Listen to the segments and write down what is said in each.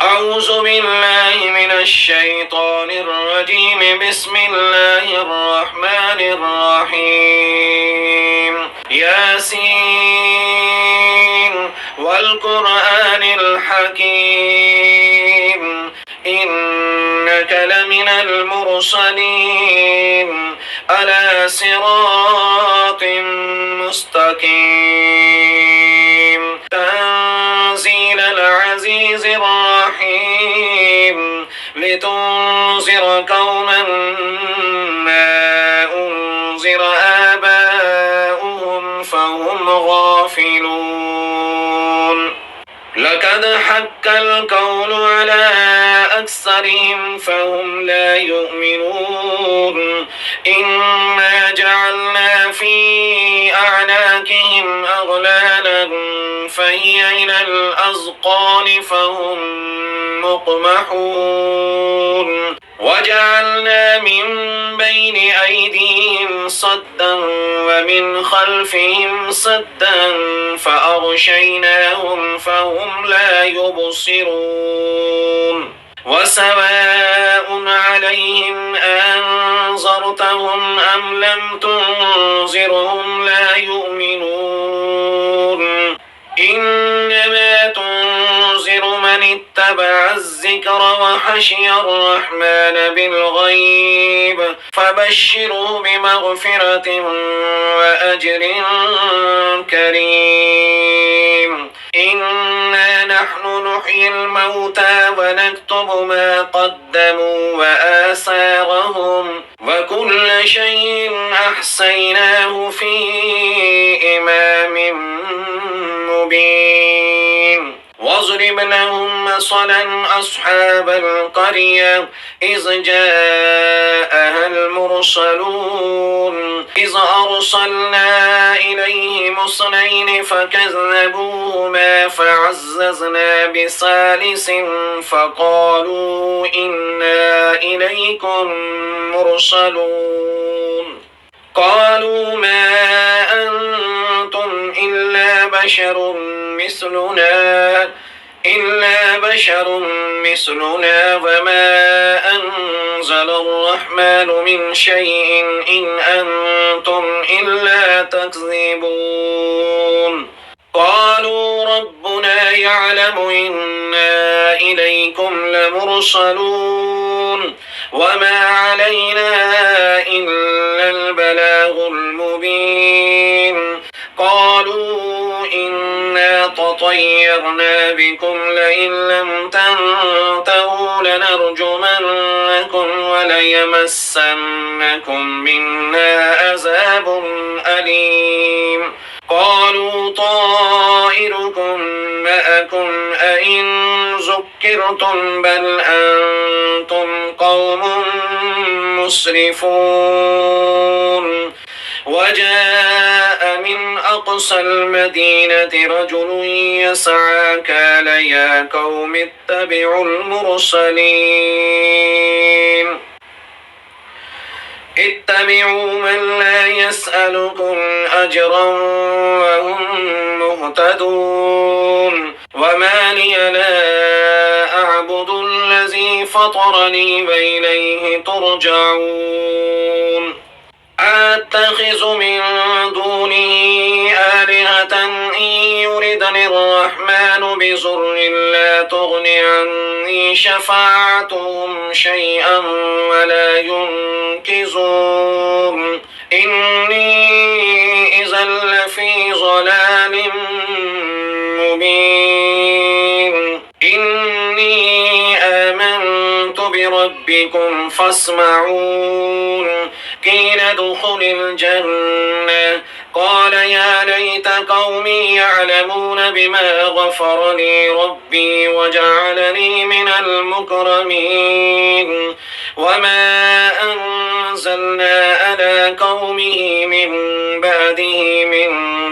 أعوذ بالله من الشيطان الرجيم. بسم الله الرحمن الرحيم. ياسين والقرآن الحكيم إنك لمن المرسلين على صراط مستقيم. تنزيل العزيز الرحيم لتنذر قوما ما أنذر آباؤهم فهم غافلون. لقد حق القول على أكثرهم فهم لا يؤمنون. إنا جعلنا في أعناقهم أغلالا فهي إلى الأذقان فهم مقمحون. وجعلنا من بين أيديهم صدا ومن خلفهم صدا فأغشيناهم فهم لا يبصرون. وسواء عليهم أنذرتهم أم لم تنذرهم لا يؤمنون. إنما تنذر من اتبع الذكر وخشي الرحمن بالغيب فبشره بمغفرة وأجر كريم. إنا نحن نحيي الموتى ونكتب ما قدموا وآثارهم وكل شيء أحصيناه في إمام مبين. واضرب لهم مثلا أصحاب القرية إذ جاءها المرسلون إذ أرسلنا إليهم اثنين فكذبوهما فعززنا بثالث فقالوا إنا إليكم مرسلون. قالوا ما أنتم إلا بشر مثلنا وما أنزل الرحمن من شيء إن أنتم إلا تكذبون. قالوا ربنا يعلم إنا إليكم لمرسلون وما علينا إلا البلاغ المبين. قالوا إنا تطيرنا بكم لئن لم تنتهوا لنرجمنكم وليمسنكم منا عذاب أليم. قالوا طائركم معكم أئن ذكرتم بل أنتم قوم مسرفون. وجاء من أقصى المدينة رجل يسعى قال يا قوم اتبعوا المرسلين اتبعوا من لا يسألكم أجرا وهم مهتدون. وما لي لا أعبد الذي فطرني وإليه ترجعون. أتخذ من دونه آلهة إن يردني الرحمن بضر لا تغن عني شفاعتهم شيئا ولا ينقذون. إني إذا لفي ضلال مبين. إني آمنت بربكم فاسمعون. قيل ادخل الجنة قال يا ليت قومي يعلمون بما غفر لي ربي وجعلني من المكرمين. وما أنزلنا على قومه من بعده من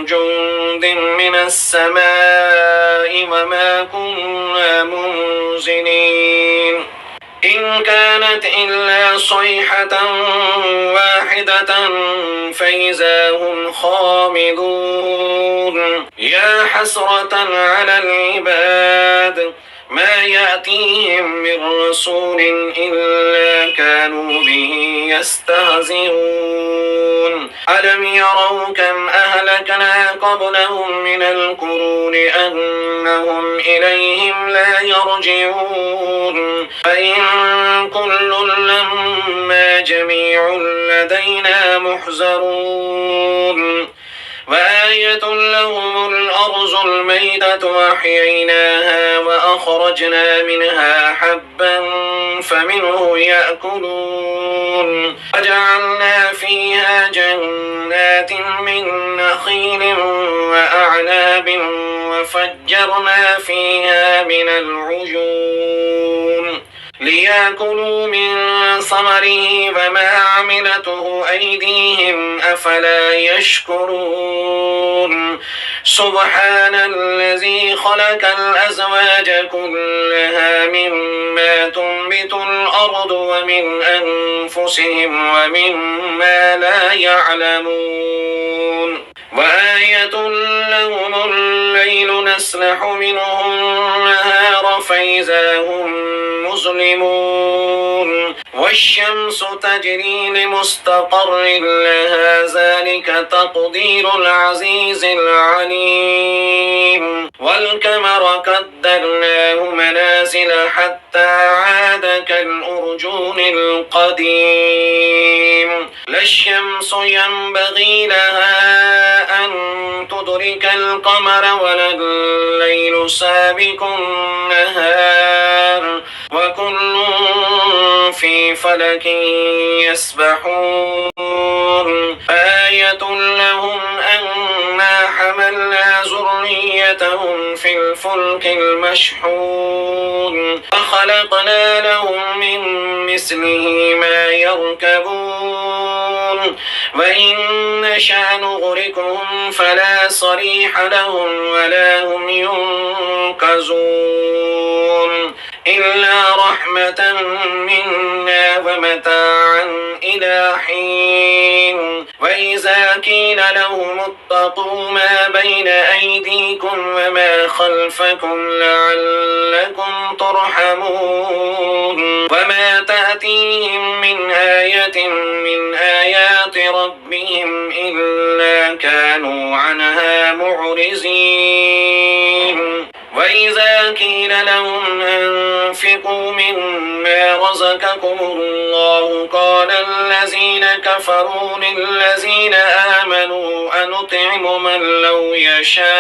جند من السماء وما كنا منزلين. إن كانت إلا صيحة واحدة فإذا هم خامدون. يا حسرة على العباد ما يأتيهم من رسول إلا كانوا به يستهزئون ألم يروا كم أهلكنا قبلهم من القرون أنهم إليهم لا يرجعون فإن كل لما جميع لدينا محزرون وآية لهم الأرض الميتة أحييناها وأخرجنا منها حبا فمنه يأكلون وجعلنا فيها جنات من نخيل وأعناب وفجرنا فيها من العيون ليأكلوا من ثمره وما عملته أيديهم أفلا يشكرون سبحان الذي خلق الأزواج كلها مما تنبت الأرض ومن أنفسهم ومما لا يعلمون وآية لهم الليل نسلح منه النهار فإذا هم مظلمون والشمس تجري لمستقر لها ذلك تقدير العزيز العليم والقمر قدرناه منازل حتى عاد كالأرجون القديم لا الشمس ينبغي لها أن تدرك القمر ولا الليل سابق النهار وكل في فلك يسبحون آية لهم أنا حملنا ذريتهم في الفلك المشحون وخلقنا لهم من مثله ما يركبون وإن نشأ نغرقهم فلا صريح لهم ولا هم ينقذون إلا رحمة منا ومتاعا إلى حين وإذا قيل لهم اتقوا ما بين أيديكم وما خلفكم لعلكم ترحمون وما تأتيهم من آية من آيات ربهم إلا كانوا عنها معرضين وإذا قيل لهم أنفقوا مما رزقكم الله قال الذين كفروا للذين آمنوا أنطعم من لو يشاء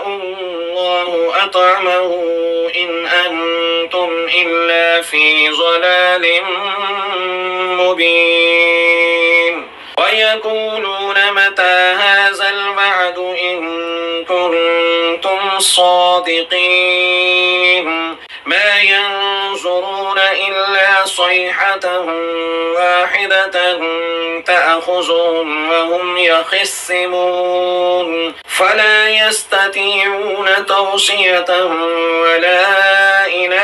الله أطعمه إن أنتم إلا في ضلال مبين ويقولون متى هذا الوعد إن كنتم صادقين ما ينظرون إلا صيحة واحدة تأخذهم وهم يخصمون فلا يستطيعون توصية ولا إلى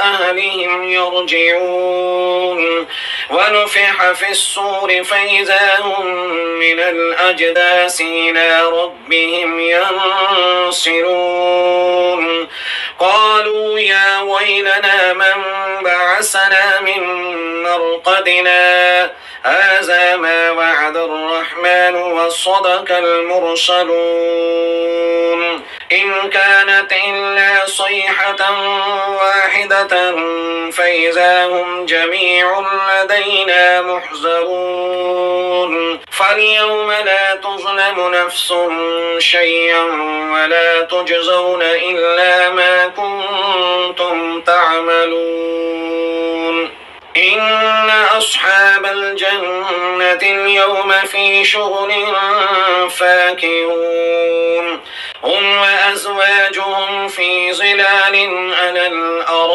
أهلهم يرجعون ونفح في الصور فإذا هم من الأجداث إلى ربهم ينصرون قالوا يا ويلنا من بعثنا من مرقدنا هذا ما وعد الرحمن وصدق المرسلون إن كانت إلا صيحة واحدة فإذا هم جميع لدينا محضرون فاليوم لا تظلم نفس شيئا ولا تجزون إلا ما كنتم تعملون إن أصحاب الجنة اليوم في شغل فاكهون هم وأزواجهم في ظلال على الأرائك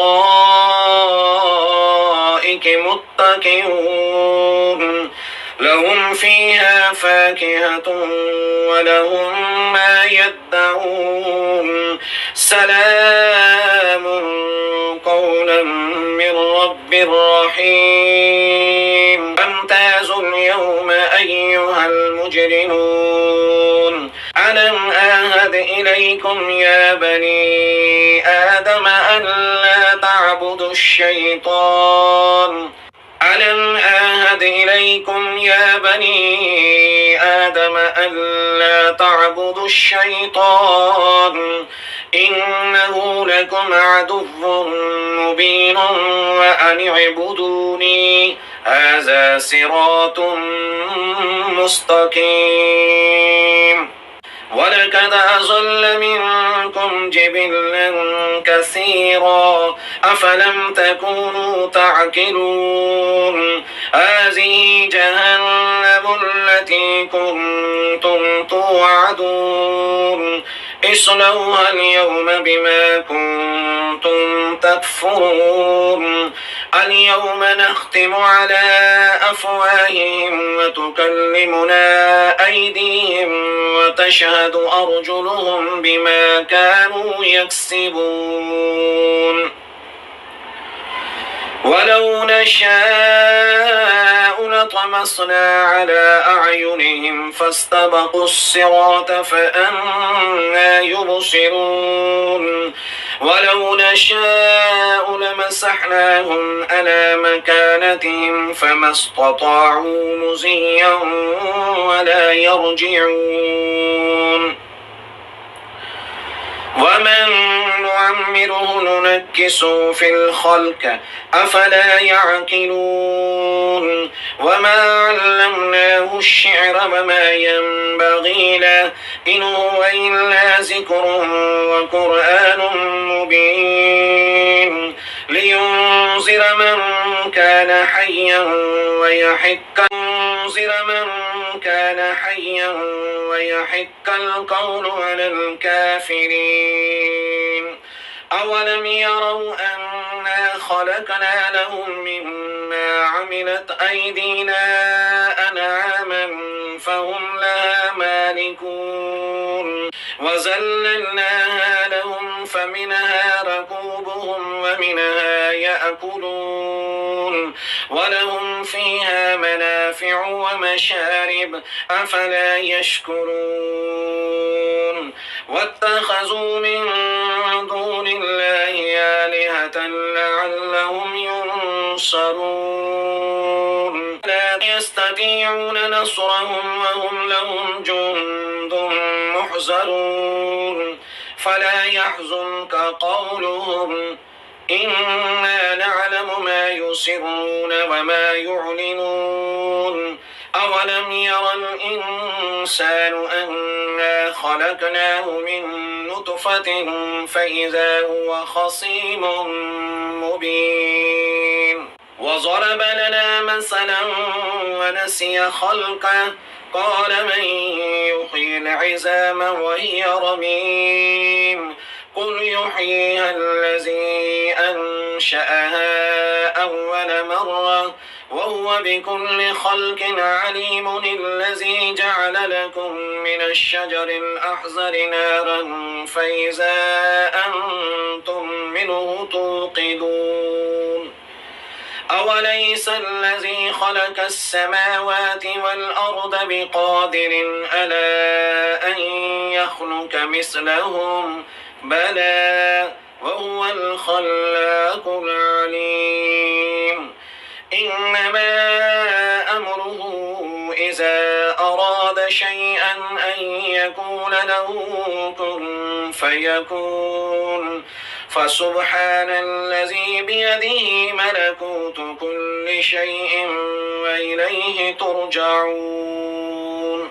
متكئون لهم فيها فاكهة ولهم ما يدعون سلام قولا من رب رحيم وامتازوا اليوم أيها المجرمون ألم أعهد إليكم يا بني آدم ألا تعبدوا الشيطان ألم أعهد إليكم يا بني آدم ألا تعبدوا الشيطان إنه لكم عدو مبين وأن اعبدوني هذا صراط مستقيم ولقد أضل منكم جبلا كثيرا أفلم تكونوا تعقلون هذه جهنم التي كنتم توعدون اصلوها اليوم بما كنتم تكفرون اليوم نختم على أفواههم وتكلمنا أيديهم وتشهد أرجلهم بما كانوا يكسبون ولو نشاء لطمسنا على أعينهم فاستبقوا الصراط فأنى يبصرون ولو نشاء لمسحناهم على مكانتهم فما استطاعوا مزيا ولا يرجعون ومن نعمره ننكسه في الخلق أفلا يعقلون وما علمناه الشعر وما ينبغي له إن هو إلا ذكر وقرآن مبين لينذر من كان حيا ويحق القول على الكافرين أولم يروا أنا خلقنا لهم مما عملت أيدينا أنعاما فهم لها مالكون وذللناها لهم فمنها ركوبهم ومنها يأكلون ولهم فيها منافع ومشارب أفلا يشكرون واتخذوا من دون الله آلهة لعلهم ينصرون لا يستطيعون نصرهم وهم لهم جند محضرون فلا يحزنك قولهم إنا نعلم ما يسرون وما يعلنون أولم ير الإنسان أنا خلقناه من نطفة فإذا هو خصيم مبين وضرب لنا مثلا ونسي خلقه قال من يحيي العظام وهي رميم قل يحييها الذي أنشأها أول مرة وهو بكل خلق عليم الذي جعل لكم من الشجر الأحزر نارا فإذا أنتم منه توقدون أوليس الذي خلق السماوات والأرض بقادر على أن يخلق مثلهم بلى وهو الخلاق العليم إنما أمره إذا أراد شيئا أن يقول له كن فيكون فسبحان الذي بيده ملكوت كل شيء وإليه ترجعون